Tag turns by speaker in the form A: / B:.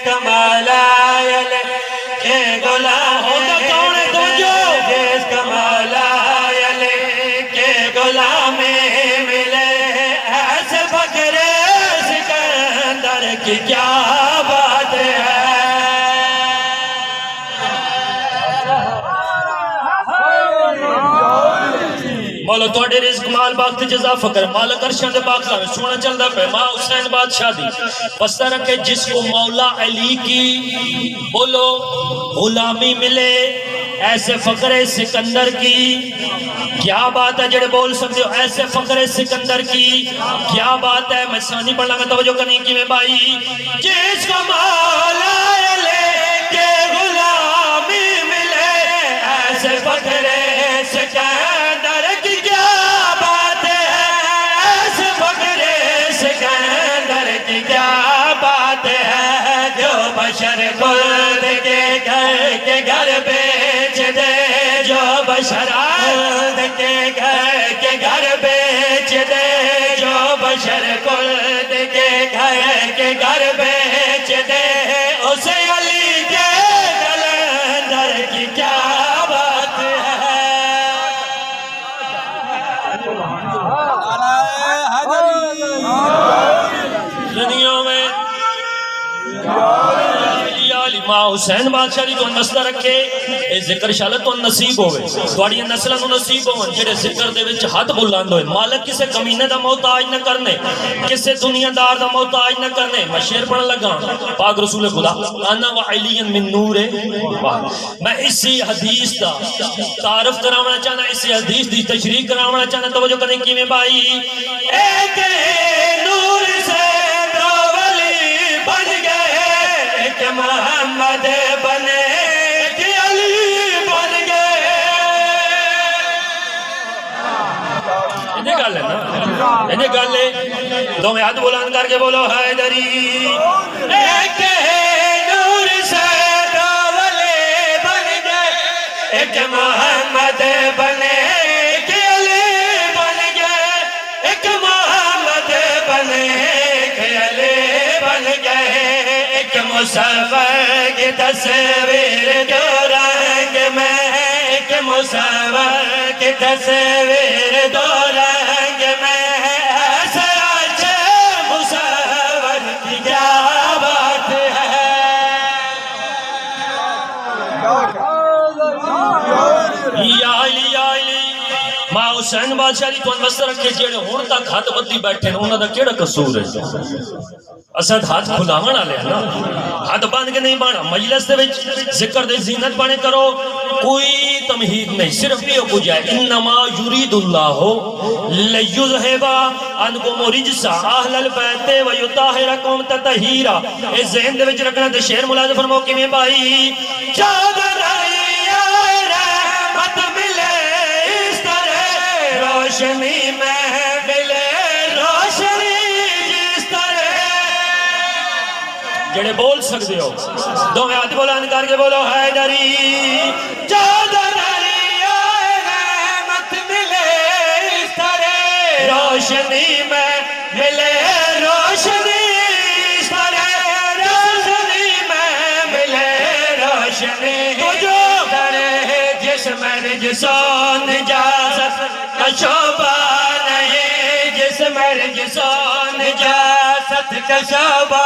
A: کمال آئے کے غلام ہوتا کون ہے تو جو جس کمال آئے کے غلام ملے ایسے فخر سکندر کی کیا بات ہے مولا توڑے رزق مال باقت جزا فکر مالک ارشان دے باقتا میں سونا چل دا پہ ماں حسین بادشاہ دی بستہ رکھے جس کو مولا علی کی بولو غلامی ملے ایسے فخر سکندر کی کیا بات ہے جڑے بول سکتے ہو ایسے فخر سکندر کی کیا بات ہے میں ثانی پڑھ لگا توجہ کرنے کی میں بھائی جس کو مولا علی کے غلامی ملے ایسے فخر سکندر کی کیا بات ہے ایسے فخر سکندر کی کیا بات ہے جو بشر خود کے گھر بیچ دے جو بشر خود کے گھر بیچ دے جو بشر خود کے گھر بیچ دے اسے علی کے کلندر کی کیا بات ہے دنیا میں ماں حسین بادشاہ دی تو نسل رکھے اے ذکر شالت تو نصیب ہوئے توڑی نسلہ تو نصیب ہوئے جڑے ذکر دے وچ ہاتھ بلاند ہوئے مالک کسے کمینے دا محتاج نہ کرنے کسے دنیا دار دا محتاج نہ کرنے میں شعر پڑھن لگا پاک رسول خدا انا و علی من نور میں اسی حدیث دا تعارف کراونا چاہنا اسی حدیث دی تشریح کراونا چاہنا توجہ کرنے کی میں بھائی ایک نور سے دو ولی بن گئے ایک محمد بنے کہ علی بن گئے انہیں گل ہے نا انہیں گل ہے دو میں ہاتھ بلند کر کے بولو حیدری ایک نور سے دو ولی بن گئے ایک محمد بنے کہ علی بن گئے ایک محمد بنے کہ علی بن گئے ایک مصور کی تصویر جو رنگ میں ایک مصور کی تصویر دو رنگ میں ایسے اچھے مصور کی کیا بات ہے یا علی یا علی ماں حسین بادشاہ دی تو انوستہ رکھے جیڑے ہون تک ہاتھ بدی بیٹھے انہوں دا کیڑا قصور ہے اسد ہاتھ کھلاونا لے نا ہاتھ باندھ کے نہیں بانا مجلس دے وچ ذکر دے زینت بانے کرو کوئی تمہید نہیں صرف یہ کو جائے انما یرید اللہ لیذہبا عنکم رجس اہل البیت ویطہرکم تطہیرا اے ذہن دے وچ رکھنا تے شعر ملازم فرماؤ کہ میں بھائی چادر رحمت ملے اس طرح روشنی میں ملے روشنی جڑے بول سکتے ہو دو میں ہاتھ بلند کر کے بولو حیدری چادر رحمت ملے اس طرح روشنی میں ملے روشنی اس طرح روشنی میں ملے روشنی تو جو طرح جسم رجسان نجاست کا شعبہ نہیں جسم رجسان نجاست کا شعبہ